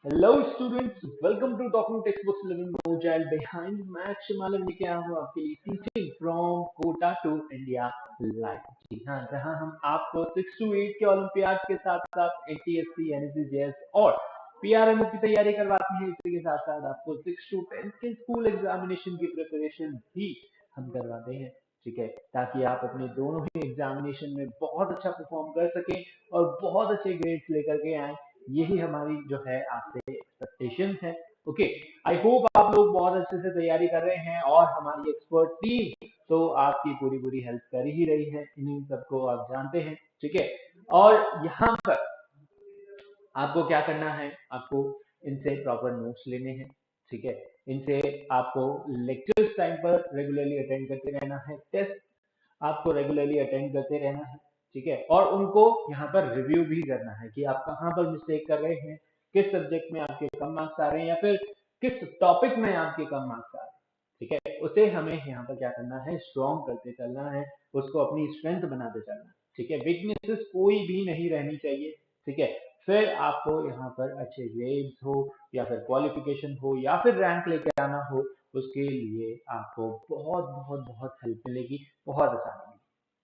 Hello students, welcome to talking text books leaving no child behind. मैं शिमालन लेके आया हूँ आपके लिए teaching from Kota to India live. जी हाँ, जहाँ हम आपको 6 to 8 के ओलंपियाड के साथ साथ एटीएससी, एनएसजीएस और पीआरएमओ की तैयारी करवाते हैं। इसी के साथ साथ आपको 6 to 10 के स्कूल एग्जामिनेशन की प्रिपरेशन भी हम करवाते हैं। ठीक है, ताकि आप अपने दोनों ही एग्जामिनेशन में बहुत अच्छा परफॉर्म कर सकें और बहुत अच्छे ग्रेड्स लेकर के आए। यही हमारी जो है आपसे एक्सपेक्टेशन है। ओके, आई होप आप लोग बहुत अच्छे से तैयारी कर रहे हैं और हमारी एक्सपर्ट टीम तो आपकी पूरी पूरी हेल्प कर ही रही है। इन्हीं सबको आप जानते हैं। ठीक है, और यहाँ पर आपको क्या करना है, आपको इनसे प्रॉपर नोट्स लेने हैं। ठीक है, इनसे आपको लेक्चर्स टाइम पर रेगुलरली अटेंड करते रहना है। टेस्ट आपको रेगुलरली अटेंड करते रहना है। ठीक है, और उनको यहाँ पर रिव्यू भी करना है कि आप कहाँ पर मिस्टेक कर रहे हैं, किस सब्जेक्ट में आपके कम मार्क्स आ रहे हैं या फिर किस टॉपिक में आपके कम मार्क्स आ रहे हैं। ठीक है, उसे हमें यहाँ पर क्या करना है, स्ट्रॉन्ग करते चलना है, उसको अपनी स्ट्रेंथ बनाते चलना है। ठीक है, वीकनेसेस कोई भी नहीं रहनी चाहिए। ठीक है, फिर आपको यहाँ पर अच्छे ग्रेड्स हो या फिर क्वालिफिकेशन हो या फिर रैंक लेके आना हो, उसके लिए आपको बहुत बहुत बहुत हेल्प मिलेगी, बहुत आसानी मिलेगी।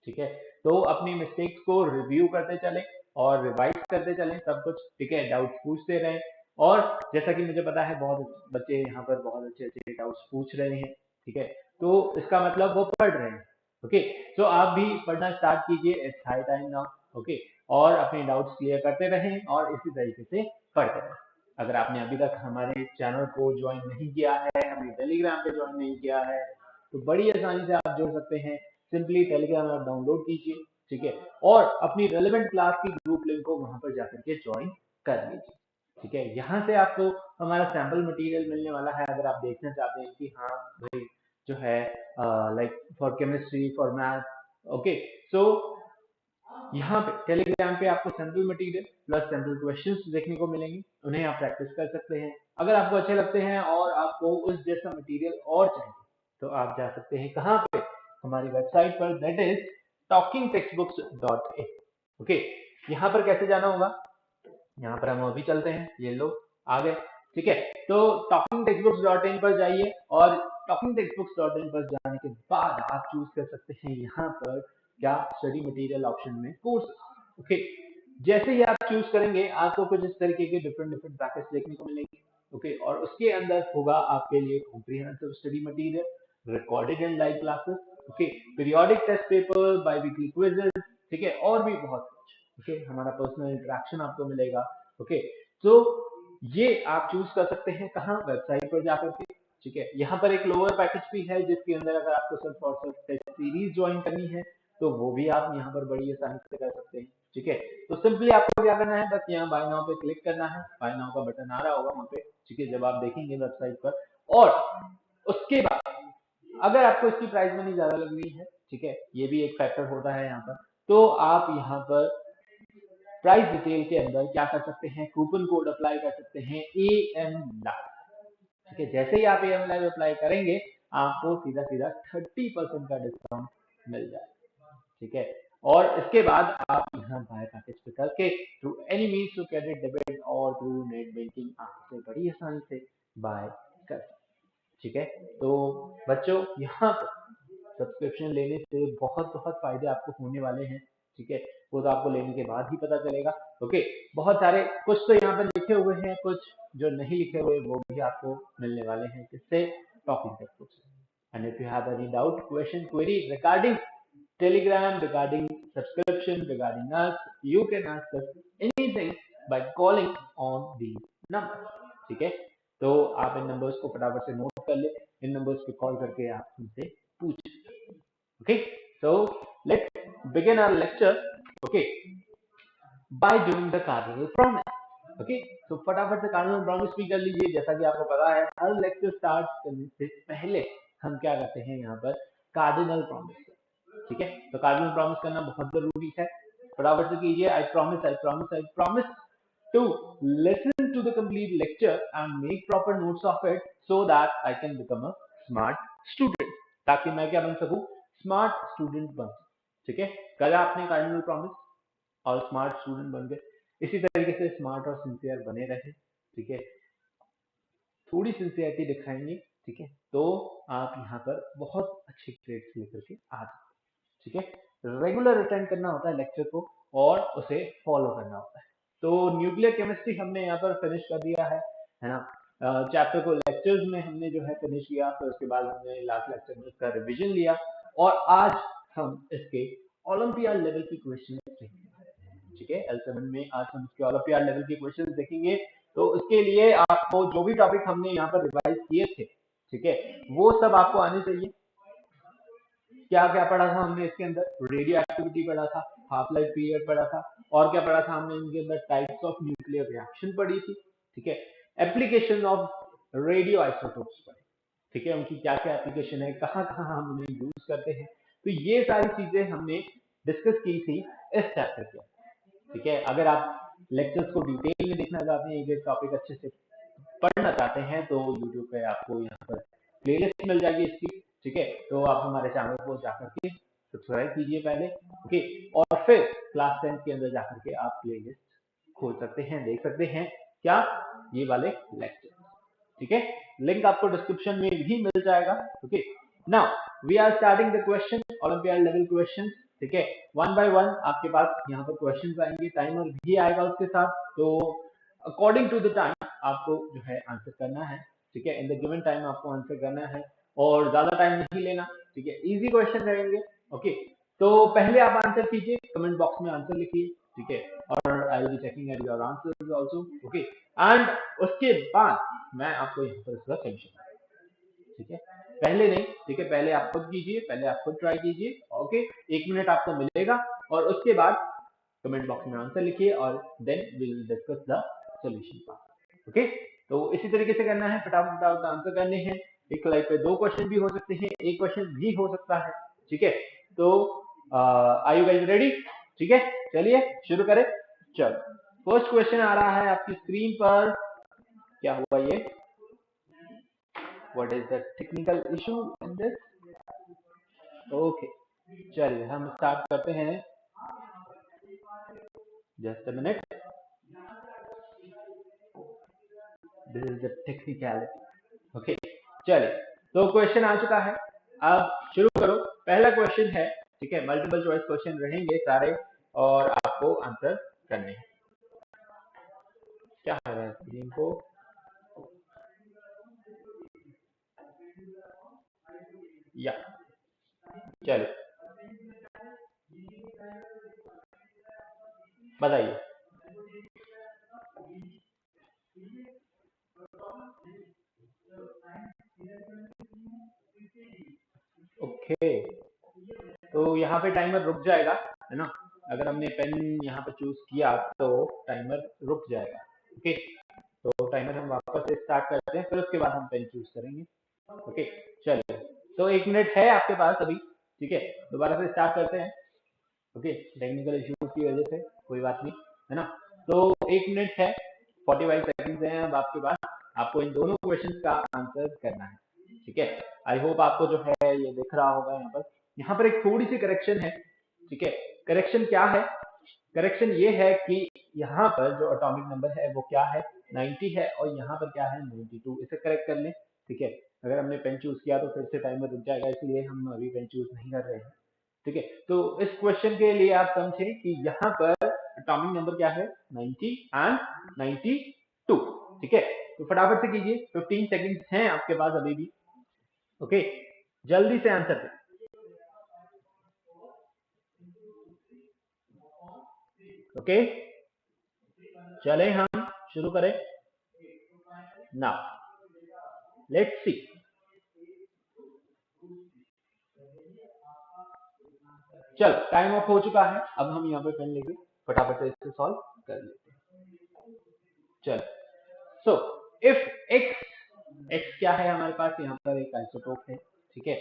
ठीक है, तो अपनी मिस्टेक्स को रिव्यू करते चलें और रिवाइज करते चलें सब कुछ। ठीक है, डाउट्स पूछते रहें। और जैसा कि मुझे पता है बहुत बच्चे यहाँ पर बहुत अच्छे अच्छे डाउट्स पूछ रहे हैं। ठीक है, तो इसका मतलब वो पढ़ रहे हैं। ओके, तो आप भी पढ़ना स्टार्ट कीजिए, it's high time now. Okay, और अपने डाउट्स क्लियर करते रहें और इसी तरीके से पढ़ते रहें। अगर आपने अभी तक हमारे चैनल को ज्वाइन नहीं किया है, हमें टेलीग्राम पे ज्वाइन नहीं किया है, तो बड़ी आसानी से आप जुड़ सकते हैं। सिंपली टेलीग्राम ऐप डाउनलोड कीजिए। ठीक है, और अपनी रेलेवेंट क्लास की ग्रुप लिंक को वहां पर जाकर के ज्वाइन कर लीजिए। ठीक है, यहाँ से आपको हमारा सैम्पल मटेरियल मिलने वाला है। अगर आप देखना चाहते हैं कि हाँ भाई जो है like for chemistry, for math. Okay, so यहाँ पे टेलीग्राम पे आपको sample material plus sample questions देखने को मिलेंगे, उन्हें आप प्रैक्टिस कर सकते हैं। अगर आपको अच्छे लगते हैं और आपको उस जैसा मटेरियल और चाहिए तो आप जा सकते हैं कहाँ पे, हमारी वेबसाइट पर, दैट इज talkingtextbooks.in। ओके, यहाँ पर कैसे जाना होगा, यहाँ पर हम अभी चलते हैं, ये लो आ गए। ठीक है, तो talkingtextbooks.in पर जाइए और talkingtextbooks.in पर जाने के बाद आप चूज कर सकते हैं यहाँ पर क्या, स्टडी मटेरियल ऑप्शन में कोर्स। ओके, जैसे ही आप चूज करेंगे आपको कुछ इस तरीके के डिफरेंट डिफरेंट पैकेज देखने को मिलेंगे। ओके, और उसके अंदर होगा आपके लिए comprehensive study material, recorded and live classes. Okay, periodic test paper, biweekly quizzes. ठीक है, और भी बहुत कुछ। ओके, हमारा पर्सनल इंटरेक्शन आपको मिलेगा। ओके, तो ये आप चूज कर सकते हैं कहाँ, वेबसाइट पर जाकर के। ठीक है, यहाँ पर एक लोअर पैकेज भी है जिसके अंदर अगर आपको सिर्फ और सिर्फ टेस्ट सीरीज ज्वाइन करनी है तो वो भी आप यहाँ पर बड़ी आसानी से कर सकते हैं। ठीक है, तो सिंपली आपको क्या करना है, बस यहाँ बाय नाउ पे क्लिक करना है। बाय नाउ का बटन आ रहा होगा वहां पे। ठीक है, जब आप देखेंगे वेबसाइट पर, और उसके बाद अगर आपको इसकी प्राइस मनी ज्यादा लग रही है, ठीक है, ये भी एक फैक्टर होता है यहाँ पर, तो आप यहाँ पर प्राइस डिटेल के अंदर क्या कर सकते हैं, कूपन कोड अप्लाई कर सकते हैं, ए एम लाइव। ठीक है, जैसे ही आप ए एम लाइव अप्लाई करेंगे आपको सीधा सीधा 30% का डिस्काउंट मिल जाएगा। ठीक है, और इसके बाद आप यहाँ बाय पैकेज पे करके through any means, through credit, debit और थ्रू नेट बैंकिंग आप इसे बड़ी आसानी से बाय कर सकते हैं। ठीक है, तो बच्चों यहाँ पर सब्सक्रिप्शन लेने से बहुत बहुत फायदे आपको होने वाले हैं। ठीक है, वो तो आपको लेने के बाद ही पता चलेगा। ओके, बहुत सारे कुछ तो यहाँ पर लिखे हुए हैं, कुछ जो नहीं लिखे हुए वो भी आपको मिलने वाले हैं किससे, टॉकिंग टेक्स्ट से। And if you have any doubt, question, query regarding Telegram, regarding subscription, regarding us, you can ask us anything by calling on the number. ठीक है, तो आप इन नंबर्स को फटाफट से नोट कर ले, इन नंबर्स पे कॉल करके आप हमसे पूछ। Okay, so let's begin our lecture. Okay, by doing the cardinal promise. Okay, तो फटाफट से कार्डिनल प्रॉमिस भी कर लीजिए। जैसा कि आपको पता है हर लेक्चर स्टार्ट करने से पहले हम क्या करते हैं, यहाँ पर कार्डिनल प्रॉमिस। ठीक है, तो कार्डिनल प्रॉमिस करना बहुत जरूरी है, फटाफट से कीजिए। I promise, I promise, I promise to listen to the complete lecture and make proper notes of it so that I can become a smart student, ताकि मैं क्या बन सकूं, स्मार्ट स्टूडेंट बन सकूं। ठीक है, कल आपने कार्डिनल प्रॉमिस और स्मार्ट स्टूडेंट बन गए, इसी तरीके से स्मार्ट और सिंसियर बने रहे। ठीक है, थोड़ी सिंसियरिटी दिखाएंगे, ठीक है, तो आप यहाँ पर बहुत अच्छे ग्रेड्स लेकर के आ सकते, ठीक है। रेगुलर अटेंड करना होता है लेक्चर को और उसे फॉलो करना होता है। तो न्यूक्लियर केमिस्ट्री हमने यहाँ पर फिनिश कर दिया है ना। चैप्टर को लेक्चर्स में हमने जो है फिनिश किया, फिर उसके बाद हमने लास्ट लेक्चर में उसका रिविजन लिया, और आज हम इसके ओलंपियाड लेवल की क्वेश्चन देखेंगे, ठीक है। L7 में आज हम इसके ओलंपियाड लेवल की क्वेश्चन देखेंगे। तो उसके लिए आपको जो भी टॉपिक हमने यहाँ पर रिवाइज किए थे, ठीक है, वो सब आपको आने चाहिए। क्या क्या पढ़ा था हमने इसके अंदर? रेडियो एक्टिविटी पढ़ा था, हाफ लाइफ पीरियड पढ़ा था, और क्या पढ़ा था हमने इनके अंदर? टाइप्स ऑफ न्यूक्लियर रिएक्शन पढ़ी थी, ठीक है। एप्लीकेशन ऑफ रेडियो आइसोटोप्स पढ़े, ठीक है, उनकी क्या क्या एप्लीकेशन है, कहाँ कहाँ हम उन्हें यूज करते हैं। तो ये सारी चीजें हमने डिस्कस की थी इस चैप्टर के, ठीक है। अगर आप लेक्चर्स को डिटेल में देखना चाहते हैं, ये टॉपिक अच्छे से पढ़ना चाहते हैं, तो यूट्यूब पे आपको यहाँ पर प्लेलिस्ट मिल जाएगी इसकी, ठीक है। तो आप हमारे चैनल को जाकर के सब्सक्राइब कीजिए पहले, ओके, और फिर क्लास 10 के अंदर जाकर के आप प्लेलिस्ट खोल सकते हैं, देख सकते हैं क्या, ये वाले लेक्चर, ठीक है। लिंक आपको डिस्क्रिप्शन में भी मिल जाएगा, okay. Now we are starting the question, olympiad level question, ठीक है। वन बाय वन आपके पास यहाँ पर क्वेश्चन आएंगे, टाइमर भी आएगा उसके साथ। तो अकॉर्डिंग टू द टाइम आपको जो है आंसर करना है, ठीक है। इन द गिवन टाइम आपको आंसर करना है और ज्यादा टाइम नहीं लेना, ठीक है। इजी क्वेश्चन रहेंगे, ओके। तो पहले आप आंसर कीजिए, कमेंट बॉक्स में आंसर लिखिए, ठीक है, और I will be checking at your answers also, okay. And उसके बाद मैं आपको यहाँ पर इसका सॉल्यूशन, ठीक है, पहले नहीं, ठीक है, पहले आप खुद कीजिए, पहले आप खुद ट्राई कीजिए, ओके। 1 मिनट आपको मिलेगा और उसके बाद कमेंट बॉक्स में आंसर लिखिए और then we will discuss the solution part, okay. तो इसी तरीके से करना है, फटाफट फटाफट आंसर करने हैं। एक स्लाइड पे 2 क्वेश्चन भी हो सकते हैं, एक क्वेश्चन भी हो सकता है, ठीक है। तो आर यू गाइस रेडी? ठीक है, चलिए शुरू करें। चलो, फर्स्ट क्वेश्चन आ रहा है आपकी स्क्रीन पर, क्या हुआ ये? What is the technical issue in this? Okay, चलिए हम स्टार्ट करते हैं, just a minute, this is the technicality, okay. चलिए, तो क्वेश्चन आ चुका है, अब शुरू करो। पहला क्वेश्चन है, ठीक है, मल्टीपल चॉइस क्वेश्चन रहेंगे सारे और आपको आंसर करने हैं। क्या आ रहा है स्क्रीन को? या चलो बताइए। ओके, तो यहाँ पे टाइमर रुक जाएगा, है ना। अगर हमने पेन यहाँ पे चूज किया तो टाइमर रुक जाएगा, ओके। तो टाइमर हम वापस से स्टार्ट करते हैं, फिर उसके बाद हम पेन चूज करेंगे, ओके। चलिए, तो 1 मिनट है आपके पास अभी, ठीक है, दोबारा से स्टार्ट करते हैं, ओके। टेक्निकल इश्यूज की वजह से कोई बात नहीं, है ना। तो 1 मिनट है, 45 सेकंड है अब आपके पास, आपको इन दोनों क्वेश्चन का आंसर करना है, ठीक है। आई होप आपको जो है ये दिख रहा होगा। यहाँ पर एक थोड़ी सी करेक्शन है, ठीक है। करेक्शन क्या है? करेक्शन ये है कि यहाँ पर जो एटॉमिक नंबर है वो क्या है, 90 है, और यहाँ पर क्या है, 92। इसे करेक्ट कर लें, ठीक है। अगर हमने पेन चूज किया तो फिर से टाइमर रुक जाएगा, इसलिए हम अभी पेन चूज नहीं कर रहे हैं, ठीक है। तो इस क्वेश्चन के लिए आप समझें कि यहाँ पर एटॉमिक नंबर क्या है, 90 एंड 92, ठीक है। तो फटाफट से कीजिए, 15 सेकंड्स हैं आपके पास अभी भी, ओके। जल्दी से आंसर दें, ओके। चले हम शुरू करें, नाउ लेट्स सी। चल, टाइम ऑफ हो चुका है, अब हम यहाँ पे पेन लेके फटाफट से इसको सॉल्व कर लेते हैं। चल, सो इफ एक्स क्या है हमारे पास, यहाँ पर एक आइसोटोप है, ठीक है,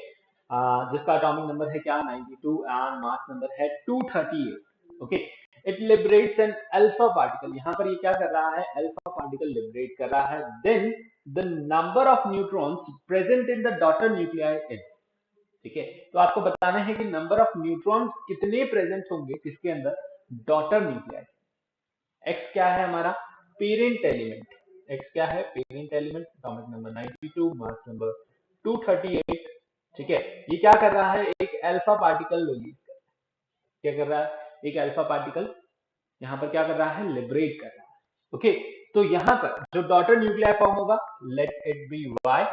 जिसका एटॉमिक नंबर है क्या, 92, एंड मास नंबर है 238, okay. It liberates an alpha particle, यहाँ पर ये क्या कर रहा है, अल्फा पार्टिकल लिबरेट कर रहा है। Then the number of neutrons present in the daughter nuclei is, ठीक है। तो आपको बताना है कि नंबर ऑफ न्यूट्रॉन्स कितने प्रेजेंट होंगे किसके अंदर, डॉटर न्यूक्लियाई। एक्स क्या है हमारा, पेरेंट एलिमेंट, X क्या है, parent element, atomic number 92, mass number 238। ठीक है, ये क्या कर रहा है, एक अल्फा पार्टिकल क्या कर रहा है, एक अल्फा पार्टिकल यहाँ पर क्या कर रहा है, लिबरेट कर रहा है। ओके, तो यहाँ पर जो डॉटर न्यूक्लियर फॉर्म होगा, लेट इट बी Y।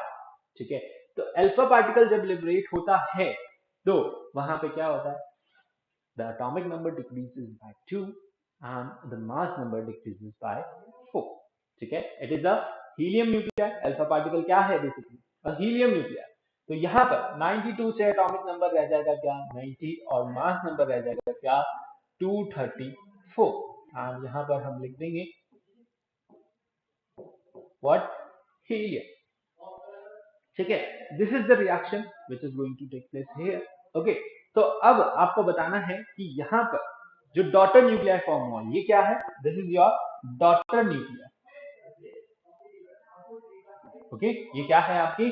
ठीक है, तो अल्फा पार्टिकल जब लिबरेट होता है तो वहां पे क्या होता है, the atomic number decreases by 2 and the mass number decreases by 4। ठीक है, it is a helium nuclei। Alpha particle क्या है, बेसिकली हीलियम न्यूक्लियर। तो यहाँ पर 92 से एटॉमिक नंबर रह जाएगा क्या, 90, और मास नंबर रह जाएगा क्या, 234। और यहाँ पर हम लिख देंगे व्हाट, हीलियम। ठीक है, this is the reaction which is going to take place here. Okay, तो अब आपको बताना है कि यहाँ पर जो डॉटर न्यूक्लियर फॉर्म हुआ, ये क्या है, this is your daughter nuclear. Okay, ये क्या है आपकी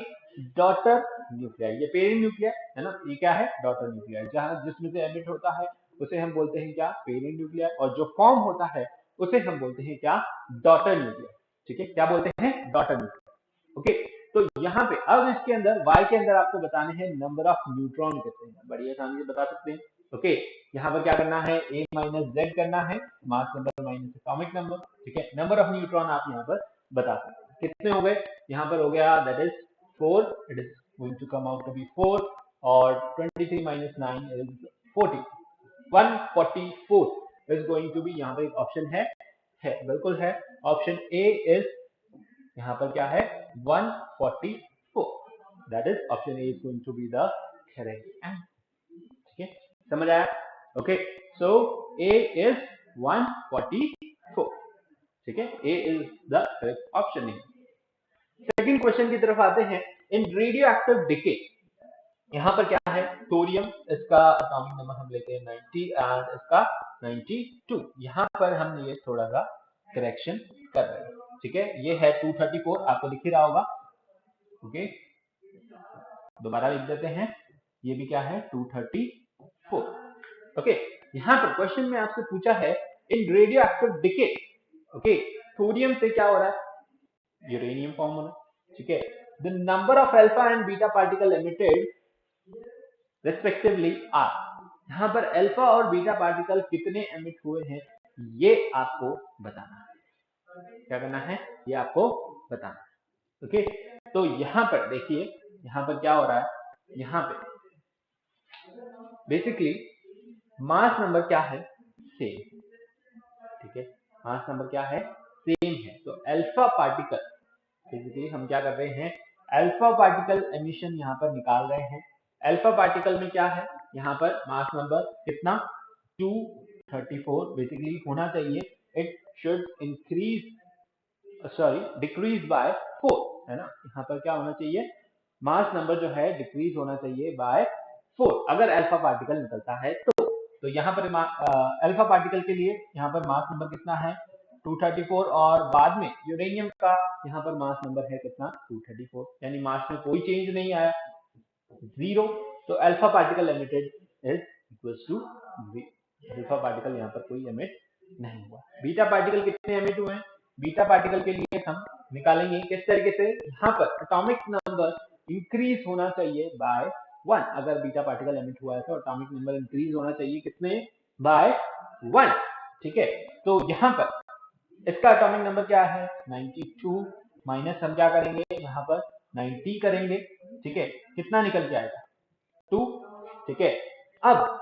डॉटर न्यूक्लियर, ये पेरेंट न्यूक्लियर है ना, ये क्या है, डॉटर न्यूक्लियर। जहां जिसमें से एमिट होता है उसे हम बोलते हैं क्या, पेरेंट न्यूक्लियर, और जो फॉर्म होता है उसे हम बोलते हैं क्या, डॉटर न्यूक्लियर। ठीक है, क्या बोलते हैं, डॉटर न्यूक्लियर। ओके, तो यहाँ पे अब इसके अंदर Y के अंदर आपको बताने हैं नंबर ऑफ न्यूट्रॉन कितने हैं, बड़ी आसानी से बता सकते हैं। ओके, यहाँ पर क्या करना है, A माइनस Z करना है, mass number minus atomic number. ठीक है, नंबर ऑफ न्यूट्रॉन आप यहाँ पर बता सकते हैं कितने हो गए, यहाँ पर हो गया that is 4, it is going to come out to be 4, और 23 minus 9 is 40, 144 is going to be, यहाँ पर एक ऑप्शन है बिल्कुल है, ऑप्शन ए इज यहाँ पर क्या है, 144, that is option A is going to be the correct answer. ठीक है, समझ आया। Okay, so A is 144। ठीक है, A is the correct option. Second question की तरफ आते हैं, इन रेडियो एक्टिव डिके, यहाँ पर क्या है, थोरियम, इसका एटॉमिक नंबर हम लेते हैं 90 एंड इसका 92। यहाँ पर हम ये थोड़ा सा करेक्शन कर रहे हैं। ठीक है, ये है 234, आपको दिख ही रहा होगा। ओके, दोबारा लिख देते हैं, ये भी क्या है, 234। ओके, यहाँ पर क्वेश्चन में आपसे पूछा है, इन radio active decay, okay, thorium से क्या हो रहा है, यूरेनियम फॉर्म होना। ठीक है, the number of alpha and beta particle emitted respectively are, यहाँ पर अल्फा और बीटा पार्टिकल कितने एमिट हुए हैं, ये आपको बताना है। क्या करना है, ये आपको बताना है। ओके, तो यहाँ पर देखिए, यहाँ पर क्या हो रहा है, यहाँ पे बेसिकली मास नंबर क्या है, सेम। ठीक है, मास नंबर क्या है, सेम है। तो अल्फा पार्टिकल, बेसिकली हम क्या कर रहे हैं, अल्फा पार्टिकल एमिशन यहाँ पर निकाल रहे हैं। अल्फा पार्टिकल में क्या है, यहाँ पर मास नंबर कितना, 234 बेसिकली होना चाहिए, it should increase decrease by 4, है ना। यहाँ पर क्या होना चाहिए, मास नंबर जो है डिक्रीज होना चाहिए बाय 4 अगर अल्फा पार्टिकल निकलता है तो यहाँ पर अल्फा पार्टिकल के लिए यहाँ पर मास नंबर कितना है, 234, और बाद में यूरेनियम का यहाँ पर मास नंबर है कितना, 234, यानी मास में कोई चेंज नहीं आया, 0। तो alpha particle emitted is equals to 0, alpha particle यहाँ पर कोई एमिट नहीं हुआ। बीटा पार्टिकल कितने एमिट हुए हैं, बीटा पार्टिकल के लिए हम निकालेंगे किस तरीके से, यहाँ पर एटॉमिक नंबर इंक्रीज होना चाहिए बाय 1, अगर बीटा पार्टिकल एमिट हुआ है तो एटॉमिक नंबर इंक्रीज होना चाहिए कितने, बाय 1। ठीक है, तो यहाँ पर इसका एटॉमिक नंबर क्या है, 92, माइनस हम क्या करेंगे, यहाँ पर 90 करेंगे। ठीक है, कितना निकल के आएगा, 2। ठीक है, अब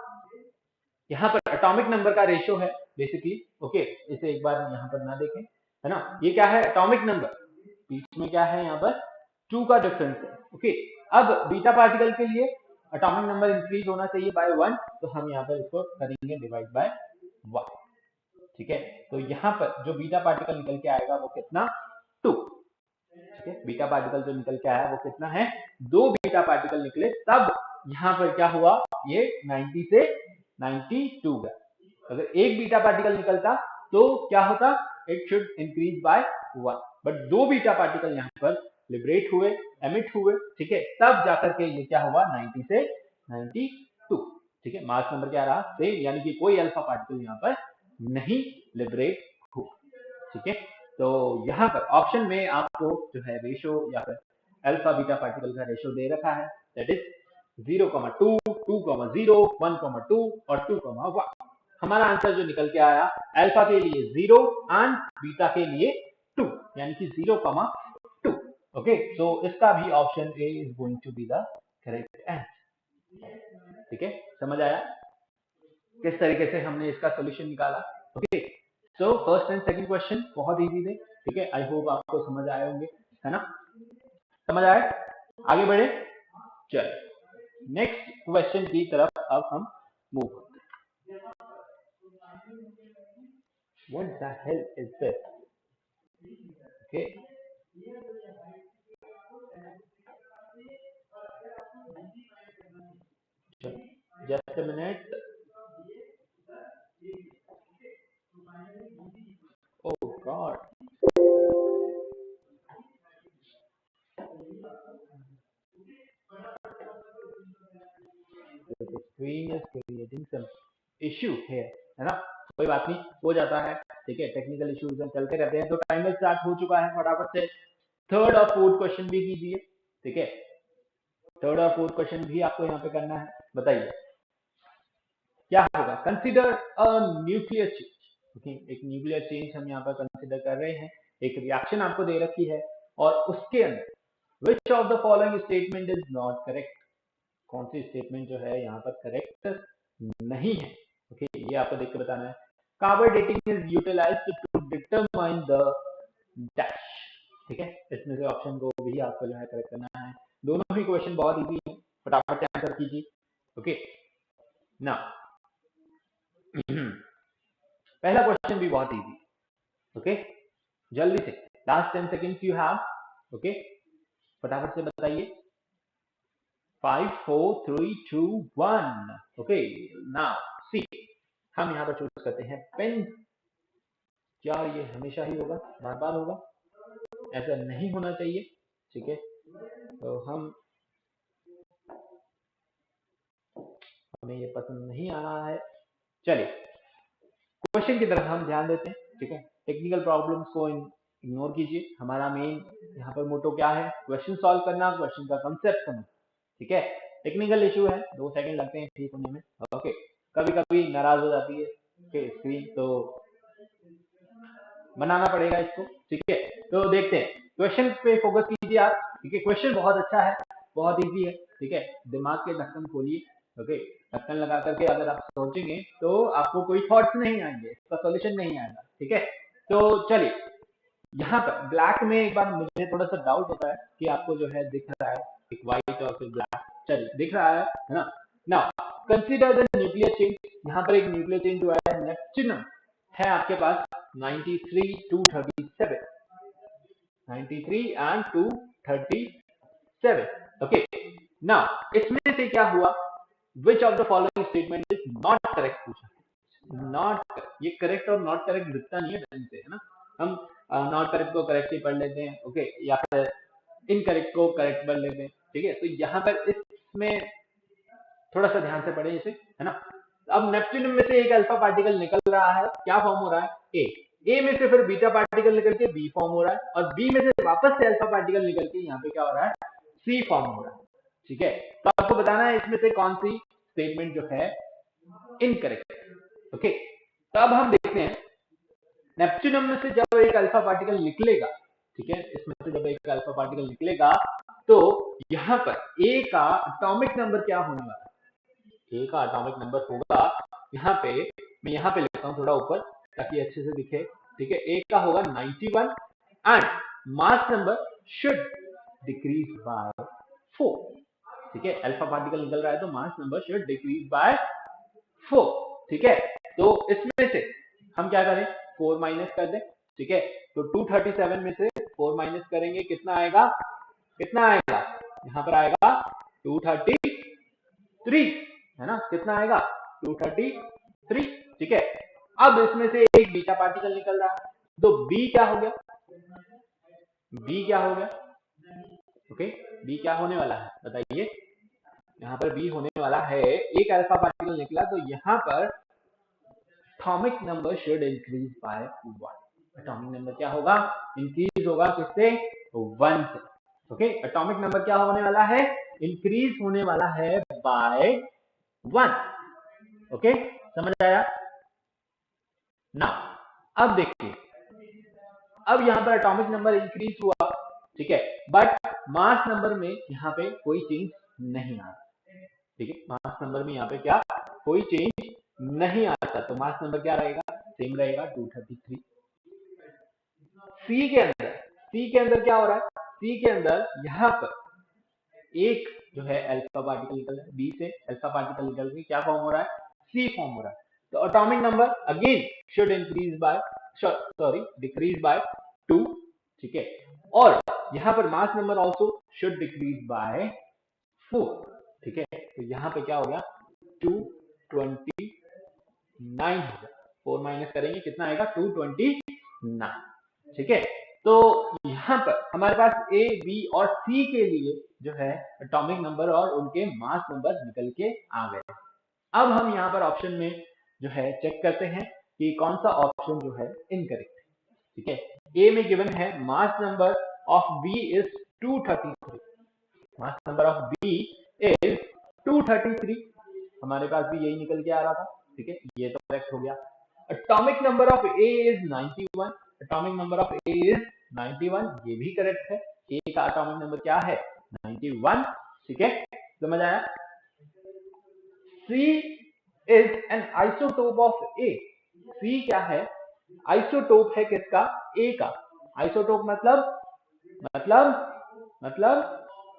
यहाँ पर एटॉमिक नंबर का रेशियो है बेसिकली। ओके, इसे एक बार यहाँ पर ना देखें, है ना, ये क्या है, एटॉमिक नंबर, बीच में क्या है, यहाँ पर 2 का डिफरेंस है। ओके, अब बीटा पार्टिकल के लिए एटॉमिक नंबर इंक्रीज होना चाहिए बाय 1, तो हम यहाँ पर इसको करेंगे डिवाइड बाय 1। ठीक है, तो यहाँ पर जो बीटा पार्टिकल निकल के आएगा वो कितना, 2। ठीक है, बीटा पार्टिकल जो निकल के आया वो कितना है, 2 बीटा पार्टिकल निकले, तब यहाँ पर क्या हुआ, ये 90 से 92 गया। अगर एक बीटा पार्टिकल निकलता तो क्या होता, it should increase by 1, but 2 beta particle यहाँ पर लिबरेट हुए, एमिट हुए। ठीक है, तब जाकर के ये क्या हुआ, 90 से 92। ठीक है, मास नंबर क्या रहा, सेम, यानी कि कोई अल्फा पार्टिकल यहाँ पर नहीं लिबरेट हुआ। ठीक है, तो यहाँ पर ऑप्शन में आपको जो है रेशो या फिर अल्फा बीटा पार्टिकल का रेशो दे रखा है, दैट इज 0,2, 2,0, 1,2 और 2,1। हमारा आंसर जो निकल के आया अल्फा के लिए 0 एंड बीटा के लिए 2, यानी कि 0,2। ओके, सो इसका भी option A is going to be the correct answer. ठीक है, समझ आया किस तरीके से हमने इसका सोल्यूशन निकाला। Okay, so first and second question बहुत इजी थे। ठीक है, आई होप आपको समझ आए होंगे, है ना? समझ आए? आगे बढ़े, चलो नेक्स्ट क्वेश्चन की तरफ अब हम मूव करते हैं। What the hell is this? Okay. Just a minute. Oh God. The screen is creating some issue here, है ना? कोई बात नहीं, हो जाता है। ठीक है, टेक्निकल इश्यूज चलते रहते हैं। तो टाइमर स्टार्ट हो चुका है, फटाफट से थर्ड और फोर्थ क्वेश्चन भी कीजिए। ठीक है, थर्ड और फोर्थ क्वेश्चन भी आपको यहाँ पे करना है। बताइए क्या होगा? Consider a nuclear change. Okay, एक न्यूक्लियर चेंज हम यहाँ पर कंसिडर कर रहे हैं। एक रिएक्शन आपको दे रखी है और उसके अंदर विच of the following statement is not correct, कौन सी स्टेटमेंट जो है यहाँ पर करेक्ट नहीं है। ओके, ये आपको देख के बताना है। Carbon dating is utilised to determine the dash. ठीक है, इसमें से ऑप्शन को भी आपको जो है करेक्ट करना है। दोनों ही क्वेश्चन बहुत इजी है, फटाफट से आंसर कीजिए। ओके ना, पहला क्वेश्चन भी बहुत इजी। ओके, जल्दी से, last 10 seconds you have. Okay, फटाफट से बताइए। 5 4 3 2 1। ओके, नाउ सी, हम यहाँ पर चूज करते हैं पेन। क्या ये हमेशा ही होगा, बार बार होगा? ऐसा नहीं होना चाहिए। ठीक है, तो हमें ये पसंद नहीं आ रहा है। चलिए क्वेश्चन की तरफ हम ध्यान देते हैं। ठीक है, टेक्निकल प्रॉब्लम्स को इग्नोर कीजिए। हमारा मेन यहाँ पर मोटो क्या है? क्वेश्चन सॉल्व करना, क्वेश्चन का कंसेप्ट समझना। ठीक है, टेक्निकल इशू है, 2 सेकंड लगते हैं ठीक होने में। ओके, कभी कभी नाराज हो जाती है स्क्रीन, तो बनाना पड़ेगा इसको। ठीक है, तो देखते हैं, क्वेश्चन पे फोकस कीजिए आप। ठीक है, क्वेश्चन बहुत अच्छा है, बहुत इजी है। ठीक है, दिमाग के ढक्कन खोलिए। ओके, ढक्कन लगा करके अगर आप सोचेंगे तो आपको कोई थॉट्स नहीं आएंगे, इसका सॉल्यूशन नहीं आएगा। ठीक है, तो चलिए यहाँ पर ब्लैक में एक बार मुझे थोड़ा सा डाउट होता है कि आपको जो है दिख रहा है एक व्हाइट और फिर ब्लैक। चलिए, दिख रहा है ना? Now consider the nuclear change. यहाँ पर एक न्यूक्लियर चेंज हुआ है, नेप्च्यूनम है आपके पास 93 237, 93 एंड 237। ओके, नाउ इसमें से क्या हुआ? विच of the following statement is not correct पूछा। नॉट, ये करेक्ट और नॉट करेक्ट दिखता नहीं है ढंग से, है ना? हम नॉट करेक्ट को करेक्ट ही पढ़ लेते हैं। ओके, या फिर इनकरेक्ट को करेक्ट पढ़ लेते हैं। ठीक है, तो यहाँ पर इसमें थोड़ा सा ध्यान से पढ़े इसे, है ना? अब नेप्च्यूनम में से एक अल्फा पार्टिकल निकल रहा है, क्या फॉर्म हो रहा है? ए में से फिर बीटा पार्टिकल निकल के बी फॉर्म हो रहा है, और बी में से वापस से अल्फा पार्टिकल निकल के यहाँ पे क्या हो रहा है? सी फॉर्म हो रहा है। ठीक है, तो आपको बताना है इसमें से कौन सी स्टेटमेंट जो है इनकरेक्ट। ओके, तो अब हम देखते हैं नेप्च्यूनम में से जब एक अल्फा पार्टिकल निकलेगा, ठीक है, इसमें से जब एक अल्फा पार्टिकल निकलेगा तो यहाँ पर ए का एटॉमिक नंबर क्या होने वाला है? ए का एटॉमिक नंबर होगा, यहाँ पे मैं यहाँ पे लिखता हूँ थोड़ा ऊपर ताकि अच्छे से दिखे। ठीक है, ए का होगा 91 and mass number should decrease by 4। ठीक है, अल्फा पार्टिकल निकल रहा है तो mass number should decrease by 4। ठीक है, तो इसमें से हम क्या करें? 4 माइनस कर दें। ठीक है, तो 237 में से 4 माइनस करेंगे, कितना आएगा? कितना आएगा? यहाँ पर आएगा 233, है ना? कितना आएगा? 233। ठीक है, अब इसमें से एक बीटा पार्टिकल निकल रहा है, तो बी क्या हो गया? बी क्या हो गया? ओके, बी क्या होने वाला है बताइए? यहाँ पर बी होने वाला है, एक अल्फा पार्टिकल निकला तो यहाँ पर atomic number should increase by 1। Atomic number क्या होगा, इंक्रीज होगा किससे, 1 से। ओके, एटॉमिक नंबर क्या होने वाला है, इंक्रीज होने वाला है बाय 1। ओके, समझ आया ना। अब देखिए, अब यहाँ पर एटॉमिक नंबर इंक्रीज हुआ, ठीक है, बट मास नंबर में यहाँ पे कोई चेंज नहीं आ रहा, ठीक है, मास नंबर में यहाँ पे क्या कोई चेंज नहीं आता, तो मास नंबर क्या रहेगा, सेम रहेगा 233। सी के अंदर क्या हो रहा है, सी के अंदर यहाँ पर एक जो है अल्फा पार्टिकल निकल रहा है, बी से अल्फा पार्टिकल निकल के क्या फॉर्म हो रहा है, सी फॉर्म हो रहा है। तो atomic number again should increase by sorry decrease by 2, ठीक है, और यहाँ पर mass number also should decrease by 4, ठीक है। तो यहाँ पे क्या हो गया, 229 हो गया, 4 माइनस करेंगे कितना आएगा, 229, ठीक है। तो यहाँ पर हमारे पास ए बी और सी के लिए जो है एटॉमिक नंबर और उनके मास नंबर निकल के आ गए। अब हम यहाँ पर ऑप्शन में जो है चेक करते हैं कि कौन सा ऑप्शन जो है इनकरेक्ट है, ठीक है। ए में गिवन है mass number of B is 233, mass number of B is 233, हमारे पास भी यही निकल के आ रहा था, ठीक है, ये तो करेक्ट हो गया। Atomic number of A is 91, atomic number of A is 91, ये भी करेक्ट है, ए का एटॉमिक नंबर क्या है, 91, ठीक है, समझ आया। सी इज एन आइसोटोप ऑफ ए, सी क्या है, आइसोटोप है किसका, ए का। आइसोटोप मतलब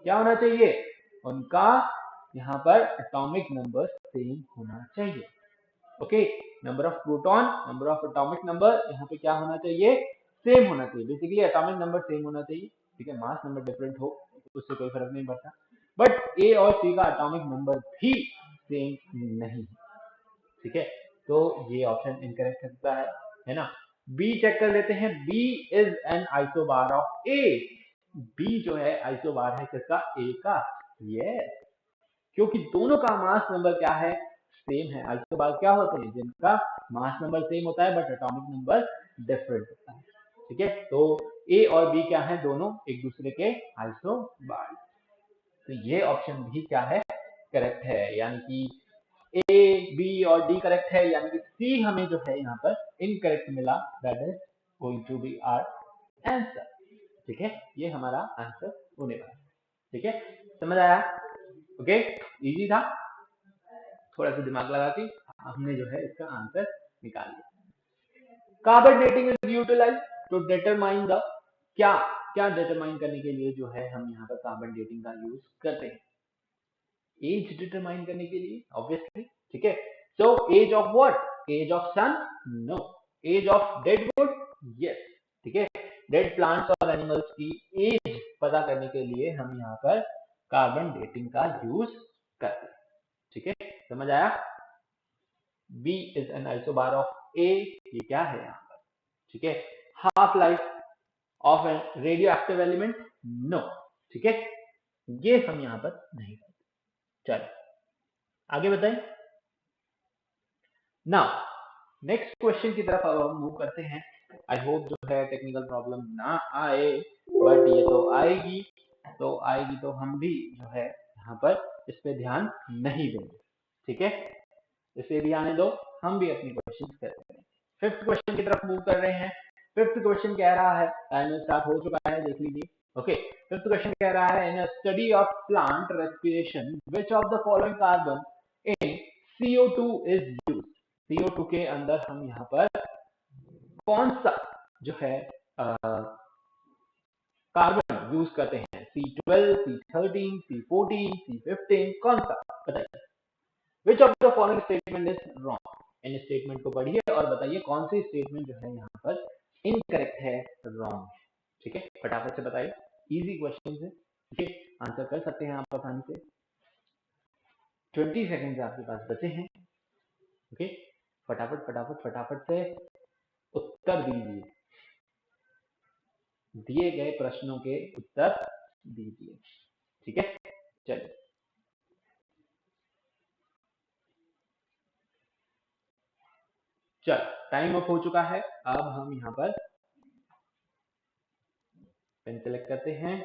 क्या होना चाहिए, उनका यहाँ पर एटॉमिक नंबर सेम होना चाहिए। Okay, number of proton, number of atomic number यहाँ पे क्या होना चाहिए, सेम होना चाहिए, बेसिकली एटॉमिक नंबर सेम होना चाहिए, ठीक है, मास नंबर डिफरेंट हो उससे कोई फर्क नहीं पड़ता, बट ए और सी का एटॉमिक नंबर भी सेम नहीं है, ठीक है। तो ये ऑप्शन इनकरेक्ट सकता है ना। बी चेक कर लेते हैं, B is an isobar of A, B जो है आइसोबार है किसका, ए का, यस, क्योंकि दोनों का मास नंबर क्या है, सेम है। आइसोबार क्या होते हैं, जिनका मास नंबर सेम होता है बट एटॉमिक नंबर डिफरेंट होता है, ठीक है। तो ए और बी क्या है, दोनों एक दूसरे के आइसोबार, तो ये ऑप्शन भी क्या है, करेक्ट है, यानी कि ए बी और डी करेक्ट है, यानी कि सी हमें जो है यहाँ पर इनकरेक्ट मिला, that is going to be our answer, ठीक है, ये हमारा आंसर होने वाला है, ठीक है, समझ आया। ओके, इजी था, थोड़ा सा दिमाग लगा के हमने जो है इसका आंसर निकाल लिया। Carbon dating is utilise to determine the, क्या क्या डिटरमाइन करने के लिए जो है हम यहाँ पर कार्बन डेटिंग का यूज करते हैं, एज डिटरमाइन करने के लिए ऑब्वियसली, ठीक है। So age of what, age of sun, no, age of dead wood, yes, ठीक है, डेड प्लांट्स और एनिमल्स की एज पता करने के लिए हम यहाँ पर कार्बन डेटिंग का यूज करते हैं, ठीक है, समझ आया। B is an isobar of A, ये क्या है यहाँ पर, ठीक है। Half life of an radioactive element, no, ठीक है, ये हम यहाँ पर नहीं करते। चलो आगे बताएं। नाउ नेक्स्ट क्वेश्चन की तरफ अब हम मूव करते हैं। आई होप जो है टेक्निकल प्रॉब्लम ना आए, बट ये तो आएगी, तो हम भी जो है यहाँ पर इस पे ध्यान नहीं देंगे, ठीक है, इसे भी आने दो, हम भी अपनी क्वेश्चन करते हैं। फिफ्थ क्वेश्चन की तरफ मूव कर रहे हैं। फिफ्थ क्वेश्चन कह रहा है, टाइम स्टार्ट हो चुका है, देख लीजिए। ओके, फिफ्थ क्वेश्चन कह रहा है, in a study of plant respiration which of the following carbon in CO2 is used, CO2 के अंदर हम यहाँ पर कौन सा जो है कार्बन यूज करते हैं, C12, C13, C14, C15, कौन सा, बताइए। विच of the following statement is wrong, in statement को पढ़िए और बताइए कौन सी स्टेटमेंट जो है यहाँ पर इनकरेक्ट है, रॉन्ग है, ठीक है, फटाफट से बताइए, इजी क्वेश्चन है, ठीक है, आंसर कर सकते हैं आप आसानी से, 20 सेकेंड आपके पास बचे हैं, ओके, फटाफट फटाफट फटाफट से उत्तर दीजिए, दिए गए प्रश्नों के उत्तर दीजिए, ठीक है, चलिए। चल टाइम अप हो चुका है, अब हम यहाँ पर पेन सेलेक्ट करते हैं,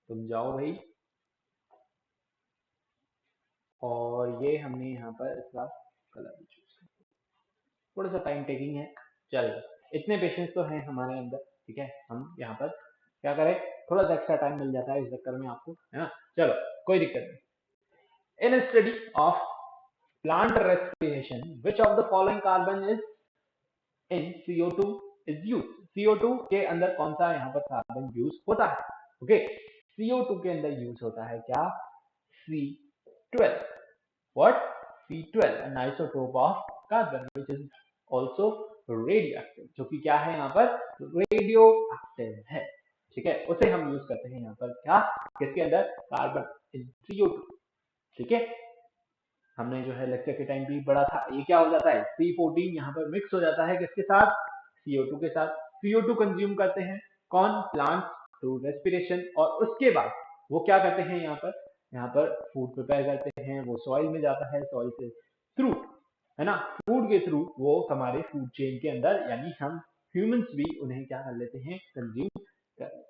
तुम जाओ भाई, और ये हमने यहाँ पर इसका कलर भी चूज कर, थोड़ा सा टाइम टेकिंग है, चलो इतने पेशेंस तो है हमारे अंदर, ठीक है। हम यहाँ पर क्या करें, थोड़ा सा एक्स्ट्रा टाइम मिल जाता है इस चक्कर में आपको, है ना। चलो कोई दिक्कत नहीं। In study of plant respiration which of the following carbon is in CO2 is use. CO2 के अंदर कौन सा यहाँ पर कार्बन यूज होता है, ओके। CO2 के अंदर यूज होता है क्या, C12। What? C12, an isotope of carbon which is also radioactive, जो कि क्या है यहाँ पर, रेडियो एक्टिव है, ठीक है। उसे हम यूज करते हैं यहाँ पर क्या, किसके अंदर, कार्बन CO2, ठीक है। हमने जो है लेक्चर के टाइम भी पढ़ा था, ये क्या हो जाता है, C14 यहाँ पर मिक्स हो जाता है किसके साथ, CO2 के साथ। CO2 कंज्यूम करते हैं कौन, प्लांट थ्रू रेस्पिरेशन, और उसके बाद वो क्या करते हैं यहाँ पर फूड प्रिपेयर करते हैं, वो सॉइल में जाता है, सॉइल से थ्रू, है ना, फूड के थ्रू वो हमारे फूड चेन के अंदर, यानी हम ह्यूमंस भी उन्हें क्या कर लेते हैं, कंज्यूम कर लेते हैं,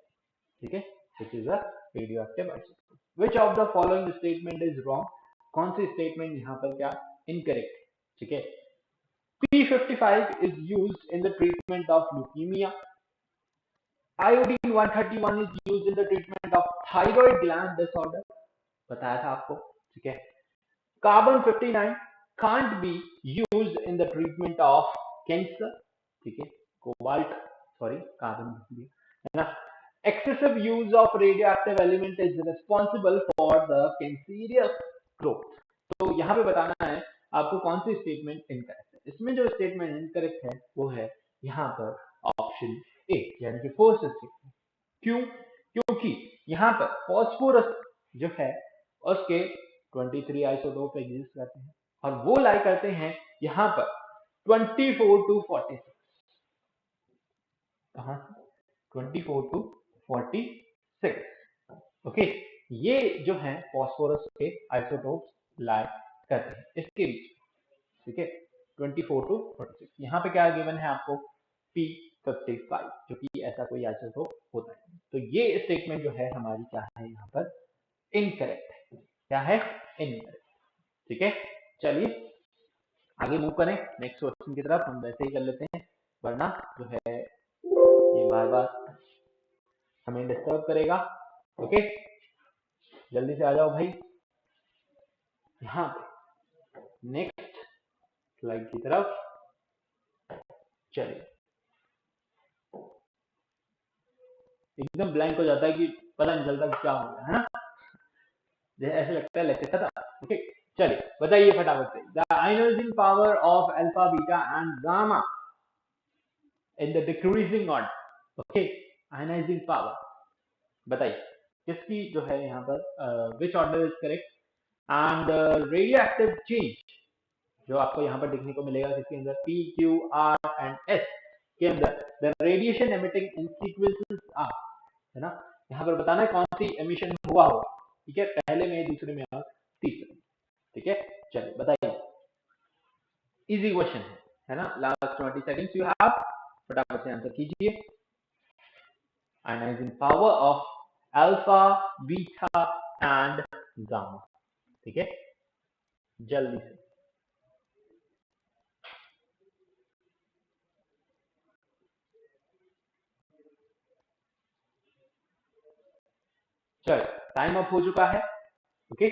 ठीक है। This is a radioactive isotope. Which of the following statement is wrong, कौन सी स्टेटमेंट यहाँ पर क्या इनकरेक्ट, ठीक है। P55 is used in the treatment of leukemia. Iodine 131 is used in the treatment of thyroid gland disorder, बताया था आपको, ठीक है। Carbon 59 can't be used in the treatment of cancer, ठीक है। Cobalt, sorry, carbon है ना। Excessive use of radioactive element is responsible for the cancerous growth. तो यहाँ पे बताना है आपको कौन सी स्टेटमेंट इनकरेक्ट है। इसमें जो स्टेटमेंट इनकरेक्ट है वो है यहाँ पर ऑप्शन ए, यानी कि फर्स्ट स्टेटमेंट। क्यों, क्योंकि यहाँ पर फॉस्फोरस जो है उसके 23 आइसोटोप एग्जिस्ट करते हैं, और वो लाई करते हैं यहाँ पर 24 to 46, कहाँ 24 to 46, ओके। ये जो है फॉस्फोरस के आइसोटोप लाई करते हैं इसके बीच, ठीक है। 24 to 46, यहाँ पे क्या गिवन है आपको, P55, जो कि ऐसा कोई आइसोटोप होता है। तो ये स्टेटमेंट जो है हमारी क्या है यहाँ पर इनकरेक्ट है, क्या है, इनकरेक्ट, ठीक है। चलिए आगे मूव करें नेक्स्ट क्वेश्चन की तरफ, हम वैसे ही कर लेते हैं, वरना जो है ये बार बार हमें डिस्टर्ब करेगा, ओके। जल्दी से आ जाओ भाई यहाँ पे नेक्स्ट स्लाइड की तरफ। चलिए एकदम ब्लैंक हो जाता है कि पता नहीं चलता कि क्या हो गया, है ना, जैसे ऐसे लगता है लेक्चर खत्म, ओके। चलिए बताइए फटाफट से, the ionising power of alpha beta and gamma in the decreasing order, okay. Ionising power बताइए किसकी जो है यहाँ पर, which order is correct, and radio active change जो आपको यहाँ पर देखने को मिलेगा किसके अंदर, P, Q, R and S के अंदर, the radiation emitting in sequences are, है ना। यहाँ पर बताना है कौन सी एमिशन हुआ होगा, ठीक है, पहले में, दूसरे में और तीसरे में, ठीक है। चलिए बताइए, इजी क्वेश्चन है ना, लास्ट 20 सेकंड्स यू हैव, फटाफट से आंसर कीजिए। Ionising power of alpha beta and gamma, ठीक है, जल्दी से। चलो टाइम अप हो चुका है, ओके।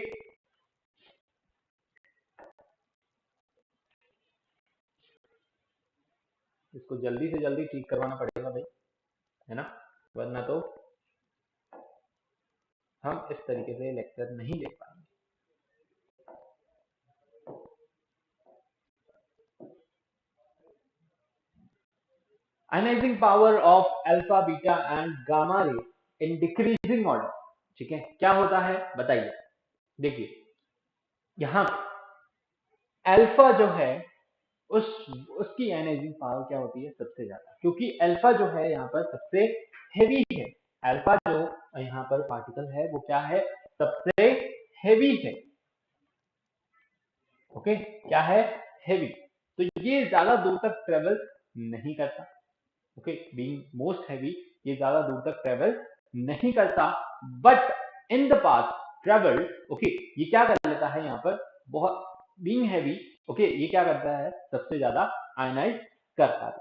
इसको जल्दी से जल्दी ठीक करवाना पड़ेगा भाई, है ना, वरना तो हम इस तरीके से लेक्चर नहीं ले पाएंगे। Ionising power of alpha beta and gamma ray in decreasing order, ठीक है, क्या होता है बताइए। देखिए यहाँ अल्फा जो है उसकी आयोनाइजिंग पावर क्या होती है, सबसे ज्यादा, क्योंकि अल्फा जो है यहाँ पर सबसे हेवी है। अल्फा जो यहाँ पर पार्टिकल है वो क्या है, सबसे हेवी है, ओके, क्या है, हेवी। तो ये ज्यादा दूर तक ट्रेवल नहीं करता, ओके, बीइंग मोस्ट हेवी, ये ज्यादा दूर तक ट्रेवल नहीं करता, but in the past travel, okay, ये क्या कर लेता है यहाँ पर, बहुत बीइंग हैवी, ओके, ये क्या करता है, सबसे ज्यादा आयनाइज करता है,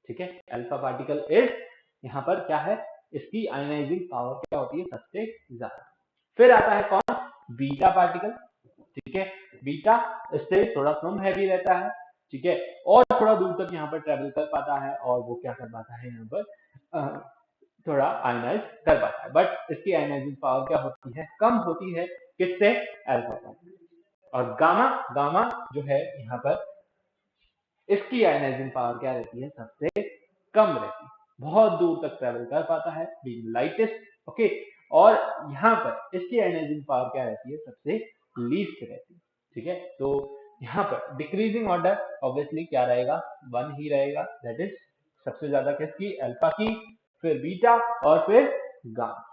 ठीक है। अल्फा पार्टिकल इज, यहाँ पर क्या है, इसकी आयनाइजिंग पावर क्या होती है, सबसे ज्यादा। फिर आता है कौन, बीटा पार्टिकल, ठीक है। बीटा इससे थोड़ा कम हैवी रहता है, ठीक है, और थोड़ा दूर तक यहाँ पर ट्रेवल कर पाता है, और वो क्या कर पाता है, यहाँ पर थोड़ा आयनाइज कर पाता है, बट इसकी आयनाइजिंग पावर क्या होती है, कम होती है, किससे, अल्फा पार्टिकल। और गामा, गामा जो है यहाँ पर, इसकी आयनाइजिंग पावर क्या रहती है, सबसे कम रहती है, बहुत दूर तक ट्रेवल कर पाता है, बीइंग लाइटेस्ट, ओके। और यहाँ पर इसकी आयनाइजिंग पावर क्या रहती है, सबसे लीस्ट रहती है, ठीक है। तो यहाँ पर डिक्रीजिंग ऑर्डर ऑब्वियसली क्या रहेगा, 1 ही रहेगा, दैट इज सबसे ज्यादा किसकी, अल्फा की, फिर बीटा और फिर गामा।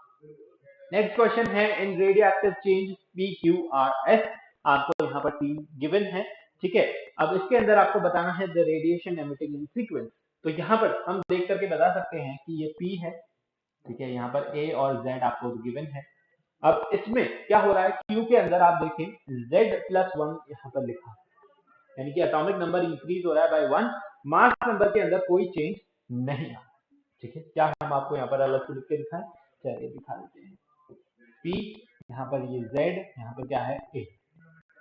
नेक्स्ट क्वेश्चन है, इन रेडियो एक्टिव चेंज PQRS, आपको यहाँ पर 3 गिवन है, ठीक है। अब इसके अंदर आपको बताना है the radiation emitting in sequence. तो यहाँ पर हम देख करके बता सकते हैं कि ये P है, ठीक है, यहाँ पर A और Z आपको गिवन है। अब इसमें क्या हो रहा है, Q के अंदर आप देखें Z+1 यहाँ पर लिखा है, यानी कि एटॉमिक नंबर इंक्रीज हो रहा है बाय 1, मास नंबर के अंदर कोई चेंज नहीं आ, ठीक है। क्या हम आपको यहाँ पर अलग से लिख के दिखाएं, चलिए दिखा देते हैं। P, यहाँ पर ये Z, यहाँ पर क्या है A।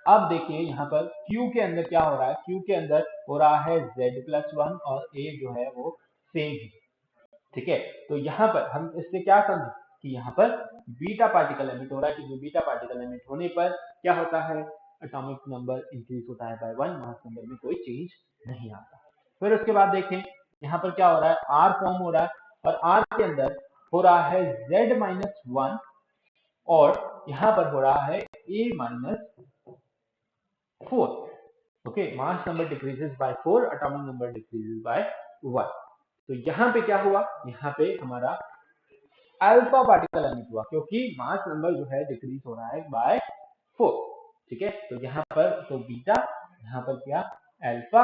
अब देखिए यहाँ पर Q के अंदर क्या हो रहा है, Q के अंदर हो रहा है Z+1 और A जो है वो सेम है, ठीक है। तो यहाँ पर हम इससे क्या समझे कि यहाँ पर बीटा पार्टिकल एमिट हो रहा है, क्योंकि बीटा पार्टिकल एमिट होने पर क्या होता है, एटॉमिक नंबर इंक्रीज होता है बाय 1, मास नंबर में कोई चेंज नहीं आता। फिर उसके बाद देखें यहाँ पर क्या हो रहा है, R फॉर्म हो रहा है, और R के अंदर हो रहा है Z-1, और यहाँ पर हो रहा है A-4, okay. Mass number decreases by 4, atomic number decreases by 1। तो यहाँ पे क्या हुआ, यहाँ पे हमारा अल्फा पार्टिकल एमिट हुआ, क्योंकि मास नंबर जो है डिक्रीज हो रहा है बाय 4, ठीक है। तो यहाँ पर तो बीटा, यहाँ पर क्या, अल्फा,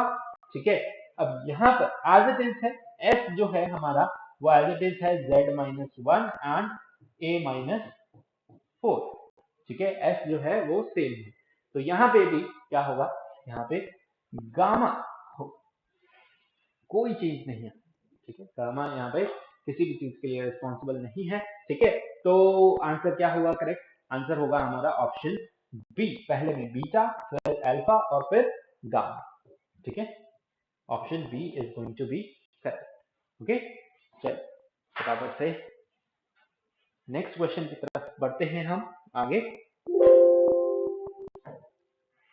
ठीक है। अब यहाँ पर एज इट इज है, S जो है हमारा वो एज इट इज है Z-1 एंड A-4, ठीक है। S जो है वो सेम है, तो यहाँ पे भी क्या होगा, यहाँ पे गामा कोई चीज नहीं है, ठीक है। गामा यहाँ पे किसी भी चीज के लिए रिस्पॉन्सिबल नहीं है, ठीक है। तो आंसर क्या होगा, करेक्ट आंसर होगा हमारा ऑप्शन बी, पहले में बीटा, फिर अल्फा और फिर गामा, ठीक है। Option B is going to be correct, okay. चलिए फटाफट से नेक्स्ट क्वेश्चन की तरफ बढ़ते हैं हम आगे,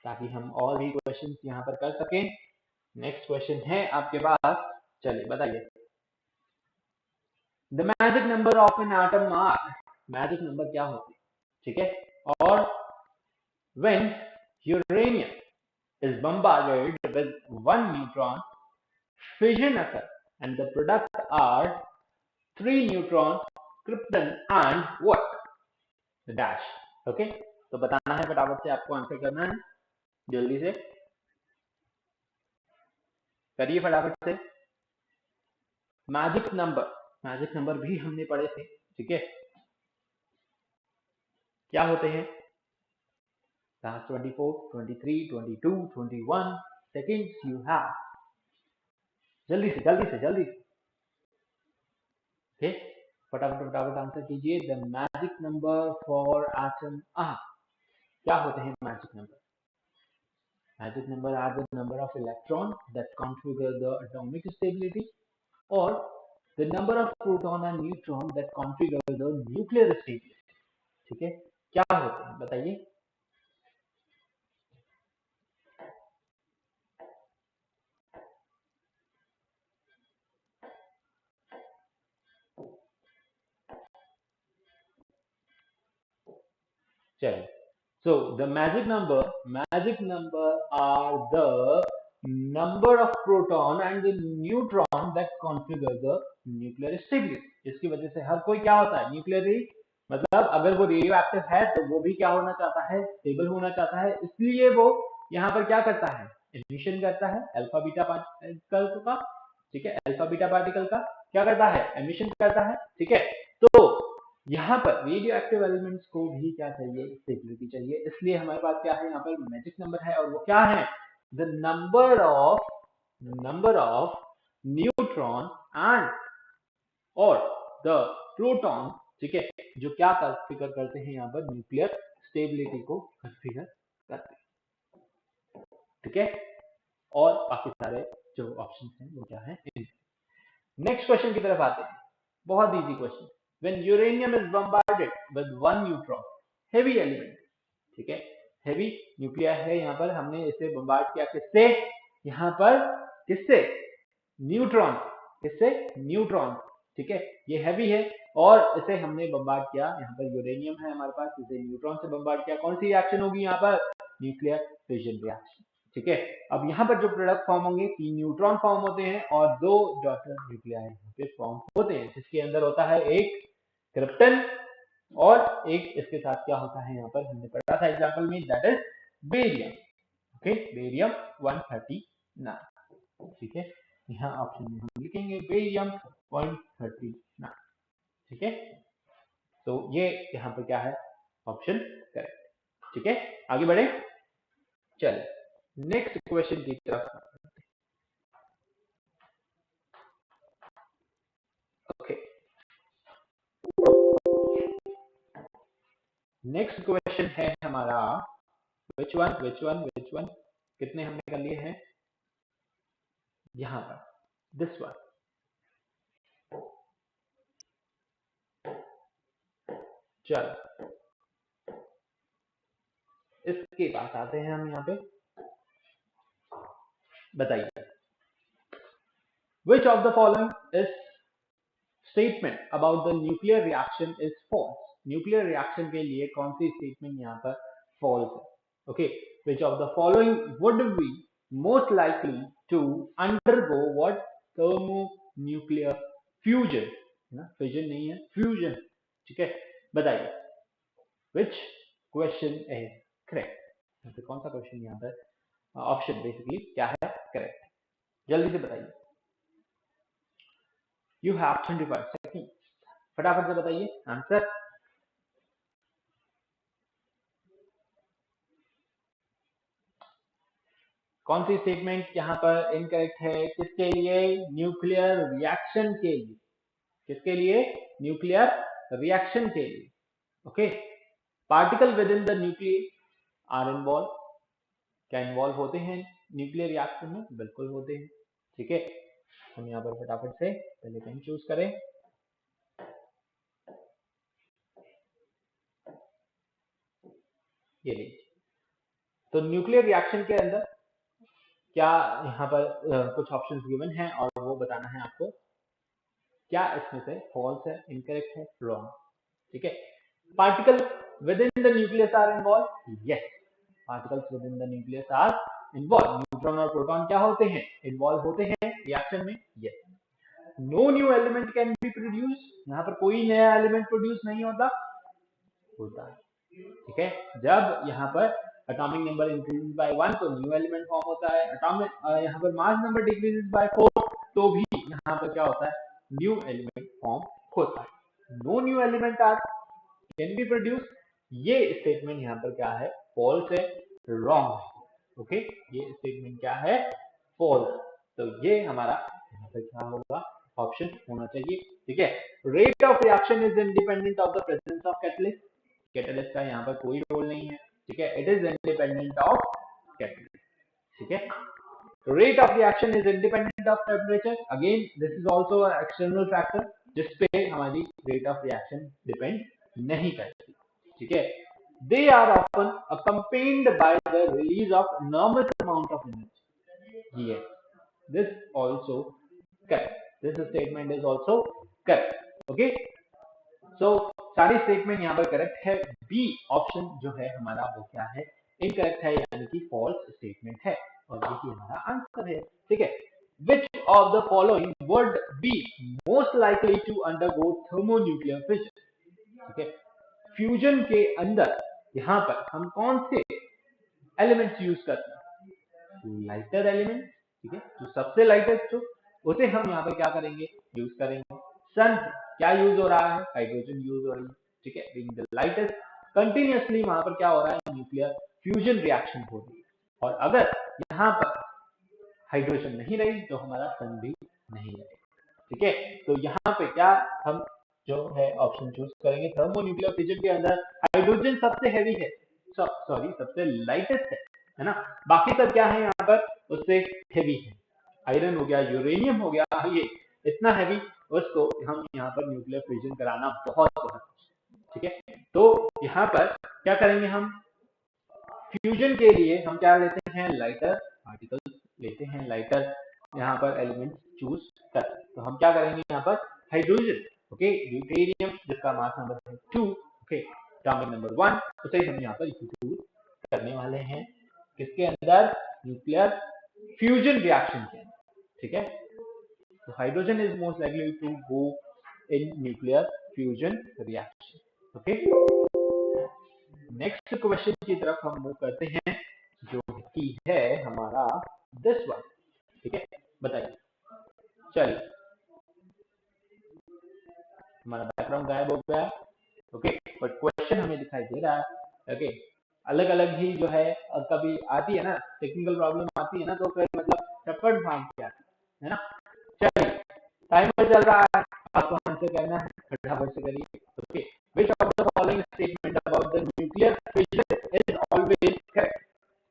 ताकि हम और भी क्वेश्चन यहाँ पर कर सकें। नेक्स्ट क्वेश्चन है आपके पास, चलिए बताइए, the magic number of an atom mass, magic number क्या होती है, ठीक है। और when uranium is bombarded with 1 neutron, fission occurs and the product are 3 neutrons, krypton and what, the dash, okay. तो बताना है, फटाफट से आपको आंसर करना है, जल्दी से करिए फटाफट से। मैजिक नंबर भी हमने पढ़े थे, ठीक है। क्या होते हैं, 24, 23, 22, 21 सेकेंड्स यू हैव, जल्दी से ओके, फटाफट आंसर कीजिए। The magic number for atom are, क्या होते हैं magic number, magic number are the number of electron that configure the atomic stability, और the number of proton and neutron that configure the nuclear stability, ठीक है। क्या होते हैं बताइए, चलिए। So the magic number are the number of proton and the neutron that configure the nuclear stability। इसकी वजह से हर कोई क्या होता है, न्यूक्लियरली, मतलब अगर वो रेडियो एक्टिव है तो वो भी क्या होना चाहता है, स्टेबल होना चाहता है, इसलिए वो यहाँ पर क्या करता है, एमिशन करता है अल्फा बीटा पार्टिकल का, ठीक है। अल्फा बीटा पार्टिकल का क्या करता है, एमिशन करता है, ठीक है। तो यहाँ पर रेडियो एक्टिव एलिमेंट्स को भी क्या चाहिए, स्टेबिलिटी चाहिए, इसलिए हमारे पास क्या है यहाँ पर मैजिक नंबर है, और वो क्या है, the number of neutron and और द प्रोटॉन, ठीक है, जो क्या कॉन्फ़िगर करते हैं यहाँ पर न्यूक्लियर स्टेबिलिटी को कॉन्फ़िगर करते हैं, ठीक है। और बाकी सारे जो ऑप्शन हैं वो क्या है। नेक्स्ट क्वेश्चन की तरफ आते हैं, बहुत easy question. When uranium is bombarded with one neutron, heavy element, ठीक है, हेवी न्यूक्लियर है, यहाँ पर हमने इसे बम्बार्ड किया किससे, यहाँ पर किससे, न्यूट्रॉन, किससे, न्यूट्रॉन, ठीक है, ये हैवी है और इसे हमने बम्बार्ड किया, यहाँ पर यूरेनियम है हमारे पास, इसे न्यूट्रॉन से बम्बार्ड किया, कौन सी रिएक्शन होगी यहाँ पर, न्यूक्लियर फिजन रिएक्शन, ठीक है। अब यहाँ पर जो प्रोडक्ट फॉर्म होंगे, 3 न्यूट्रॉन फॉर्म होते हैं और 2 डॉटर न्यूक्लियाई यहाँ पे फॉर्म होते हैं, जिसके अंदर होता है एक क्रिप्टन और एक इसके साथ क्या होता है, यहाँ पर हमने पढ़ा था एग्जाम्पल में, that is barium, okay, barium 139, ठीक है। यहाँ ऑप्शन में हम लिखेंगे बेरियम 139, ठीक है। तो ये यहाँ पर क्या है, ऑप्शन करेक्ट, ठीक है। आगे बढ़े, चलिए नेक्स्ट क्वेश्चन की तरफ। ओके, नेक्स्ट क्वेश्चन है हमारा, विच वन, कितने हमने कर लिए हैं, यहाँ पर दिस वन, चलो इसके पास आते हैं हम यहाँ पे, बताइए which of the following is statement about the nuclear reaction is false, nuclear reaction के लिए कौन सी स्टेटमेंट यहाँ पर false है, okay, which of the following would be most likely to undergo what, thermonuclear fusion, ना फ्यूजन नहीं है, fusion, ठीक है, बताइए which question is correct, तो कौन सा क्वेश्चन यहाँ पर, ऑप्शन बेसिकली क्या है करेक्ट, जल्दी से बताइए, यू हैव 25 सेकेंड, फटाफट से बताइए आंसर। कौन सी स्टेटमेंट यहाँ पर इनकरेक्ट है, किसके लिए, न्यूक्लियर रिएक्शन के लिए, किसके लिए, न्यूक्लियर रिएक्शन के लिए, okay. Particle within the nucleus are involve, क्या इन्वॉल्व होते हैं न्यूक्लियर रिएक्शन में, बिल्कुल होते हैं, ठीक है। हम यहाँ पर फटाफट से पहले पेन चूज करें, ये लीजिए। तो न्यूक्लियर रिएक्शन के अंदर क्या यहाँ पर कुछ ऑप्शंस गिवन हैं और वो बताना है आपको, क्या इसमें से फॉल्स है, इनकरेक्ट है, रॉन्ग, ठीक है। Particle within the nucleus are involve, yes, particles within the nucleus are involve, neutron और प्रोटॉन क्या होते हैं, इन्वॉल्व होते हैं रिएक्शन में, yes. No new element can be produce, यहाँ पर कोई नया एलिमेंट प्रोड्यूस नहीं होता है, ठीक है। जब यहाँ पर एटॉमिक नंबर इंक्रीजेस बाय 1 तो न्यू एलिमेंट फॉर्म होता है, एटॉमिक यहाँ पर मास नंबर डिक्रीजेस बाय 4 तो भी यहाँ पर क्या होता है, न्यू एलिमेंट फॉर्म होता है। No new element are can be produce, ये स्टेटमेंट यहाँ पर क्या है, फॉल्स है, रॉन्ग है, ओके, ये स्टेटमेंट क्या है, फॉल्स, तो ये हमारा यहाँ पर क्या होगा, ऑप्शन होना चाहिए, ठीक है। Rate of reaction is independent of the presence of catalyst, catalyst का यहाँ पर कोई रोल नहीं है, ठीक है, it is independent of catalyst, ठीक है। Rate of reaction is independent of temperature, again this is also external factor जिसपे हमारी रेट ऑफ रिएक्शन डिपेंड नहीं करती, ठीक है। They are often accompanied by the release of enormous amount of energy, yes, this also correct, this statement is also correct, okay, so सारी statement यहाँ पर correct है, बी ऑप्शन जो है हमारा वो क्या है, इनकरेक्ट है, यानी कि फॉल्स स्टेटमेंट है, और यही हमारा आंसर है, ठीक है। Which of the following would be most likely to undergo thermonuclear fission, ठीक है। फ्यूजन के अंदर यहाँ पर हम कौन से एलिमेंट्स यूज करते हैं, लाइटर एलिमेंट, ठीक है, जो सबसे लाइटेस्ट हो उसे हम यहाँ पे क्या करेंगे, यूज करेंगे। सन क्या यूज हो रहा है, हाइड्रोजन यूज हो रही है, ठीक है। बीइंग द लाइटेस्ट, कंटिन्यूअसली वहां पर क्या हो रहा है, न्यूक्लियर फ्यूजन रिएक्शन हो रही है। और अगर यहाँ पर हाइड्रोजन नहीं रही तो हमारा सन भी नहीं रहेगा, ठीक है। तो यहाँ पे क्या हम जो है ऑप्शन चूज करेंगे, थर्मोन्यूक्लियर फिजन के अंदर हाइड्रोजन सबसे हैवी है, सॉरी सबसे लाइटेस्ट है ना। बाकी सब क्या है यहाँ पर, उससे हैवी है। आयरन हो गया, यूरेनियम हो गया, ये इतना हैवी, उसको हम यहाँ पर न्यूक्लियर फिजन कराना बहुत, ठीक है। तो यहाँ पर क्या करेंगे, हम फ्यूजन के लिए हम क्या लेते हैं, लाइटर पार्टिकल्स लेते हैं, लाइटर यहाँ पर एलिमेंट चूज कर। तो हम क्या करेंगे यहाँ पर, हाइड्रोजन, ओके, ड्यूटेरियम जिसका मास नंबर है 2, ओके, एटॉमिक नंबर 1, उसे हम यहाँ पर यूज करने वाले हैं किसके अंदर, न्यूक्लियर फ्यूजन रिएक्शन के अंदर, ठीक है। तो hydrogen is most likely to go in nuclear fusion reaction, okay. Next question की तरफ हम मूव करते हैं, जो कि है हमारा 10वां, ठीक है। बताइए, चलिए, हमारा बैकग्राउंड गायब हो गया, ओके, बट क्वेश्चन हमें दिखाई दे रहा है, ओके। अलग अलग ही जो है, कभी आती है ना टेक्निकल प्रॉब्लम आती है ना, तो फिर मतलब चक्कर भाग के आती है ना। चलिए, टाइमर चल रहा है, आपको आंसर करना है, फटाफट से करिए, okay. Which of the following statement about the nuclear fission is always correct?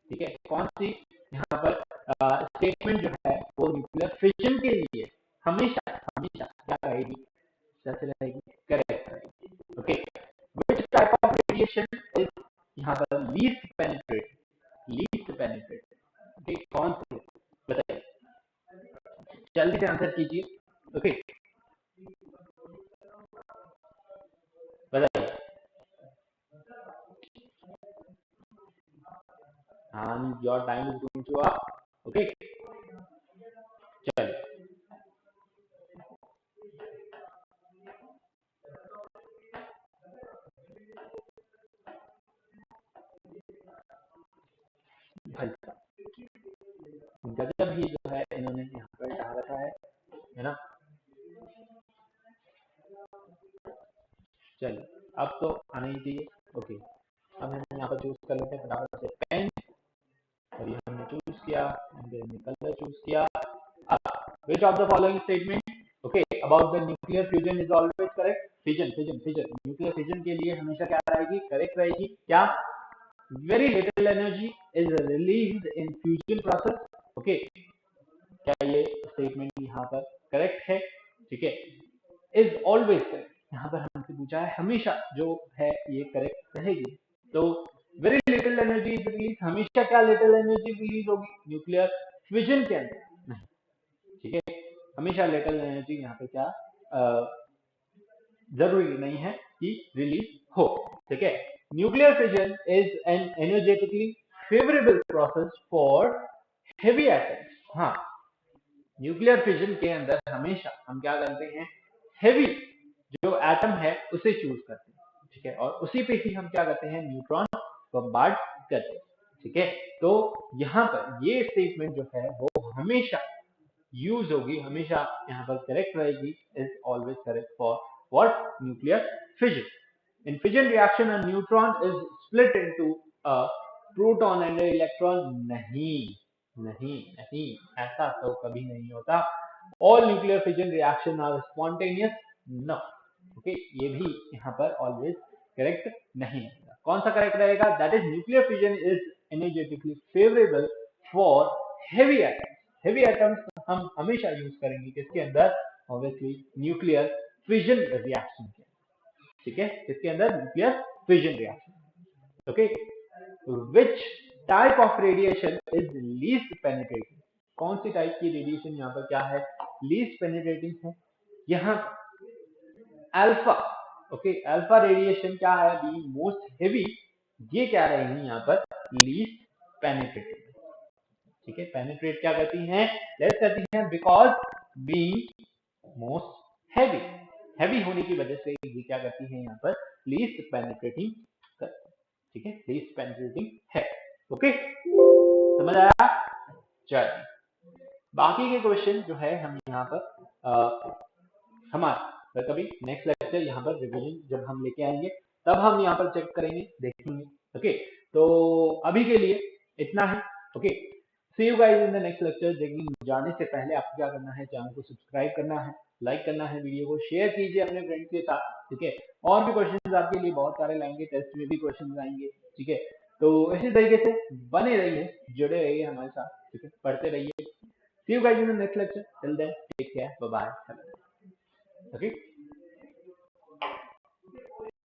ठीक है, कौन सी यहाँ पर स्टेटमेंट जो है वो न्यूक्लियर फिशन के लिए हमेशा हमेशा क्या रहेगी, सच रहेगी, करेक्ट रहेगी, okay. Which type of radiation is यहाँ पर लीस्ट पेनिट्रेट, ओके, कौन सी, बताइए, जल्दी से आंसर कीजिए, ओके, बताइए। हाँ, your time is going to up, okay, चलिए। भाई गजब ही जो है इन्होंने यहाँ पर डाल रखा है ना। चलिए, अब तो आना ही चाहिए, ओके। अब हम यहाँ पर चूज कर लेते हैं फटाफट से पेन, और ये हमने चूज किया, हमने कलर चूज किया। Which of the following statement, okay, about the nuclear fusion is always correct? Fission nuclear fission के लिए हमेशा क्या रहेगी, करेक्ट रहेगी, क्या, very little energy is released in fusion process, okay, क्या ये स्टेटमेंट यहाँ पर करेक्ट है, ठीक है। इज ऑलवेज करेक्ट, यहाँ पर हमसे पूछा है, हमेशा जो है ये करेक्ट रहेगी। तो very little energy is release, हमेशा क्या लिटिल एनर्जी रिलीज होगी न्यूक्लियर फ्यूजन के अंदर, नहीं, ठीक है। हमेशा लिटिल एनर्जी यहाँ पे क्या जरूरी नहीं है कि रिलीज हो, ठीक है। Nuclear fission is an energetically favourable process for heavy atoms, हाँ, न्यूक्लियर फिजन के अंदर हमेशा हम क्या करते हैं, हेवी जो एटम है उसे चूज करते हैं, ठीक है, और उसी पे ही हम क्या करते हैं, न्यूट्रॉन बम्बार्ड करते हैं, ठीक है। तो यहाँ पर ये स्टेटमेंट जो है वो हमेशा यूज होगी, हमेशा यहाँ पर करेक्ट रहेगी, is always correct for what, nuclear fission. In fission reaction a neutron is split into a proton and electron, नहीं नहीं नहीं, ऐसा तो कभी नहीं होता। All nuclear fission reaction are spontaneous, no, okay, ये भी यहाँ पर ऑलवेज करेक्ट नहीं रहेगा। कौन सा करेक्ट रहेगा, that is nuclear fission is energetically favourable for heavy atoms. Heavy atoms हम हमेशा यूज करेंगे किसके अंदर, ऑब्वियसली न्यूक्लियर फिजन रिएक्शन के, ठीक है, किसके अंदर, nuclear fission reaction, okay. Which type of radiation is least penetrating, कौन सी टाइप की रेडिएशन यहाँ पर क्या है, लीस्ट पेनिट्रेटिंग है, यहाँ अल्फा, ओके, अल्फा रेडिएशन क्या है, बीइंग मोस्ट हेवी, ये क्या रहेगी यहाँ पर, लीस्ट पेनिट्रेटिंग, ठीक है। पेनिट्रेट क्या करती हैं, लेस करती हैं, because being most heavy, heavy होने की वजह से ये क्या करती है, यहाँ पर लीस्ट पेनिट्रेटिंग, ठीक है, लीस्ट पेनिट्रेटिंग है, ओके, समझ आया। चलिए, बाकी के क्वेश्चन जो है हम यहाँ पर हमारा कभी नेक्स्ट लेक्चर यहाँ पर रिवीजन जब हम लेके आएंगे तब हम यहाँ पर चेक करेंगे, देखेंगे। ओके, तो अभी के लिए इतना है। Okay, see you guys in the next lecture. लेकिन जाने से पहले आपको क्या करना है, चैनल को सब्सक्राइब करना है, लाइक करना है, वीडियो को शेयर कीजिए अपने फ्रेंड्स के साथ। ठीक है, और भी क्वेश्चन आपके लिए बहुत सारे लाएंगे, टेस्ट में भी क्वेश्चन आएंगे। ठीक है, तो इसी तरीके से बने रहिए, जुड़े रहिए हमारे साथ। ठीक है, पढ़ते रहिए। See you guys in the next lecture. Till then take care, bye bye. Okay.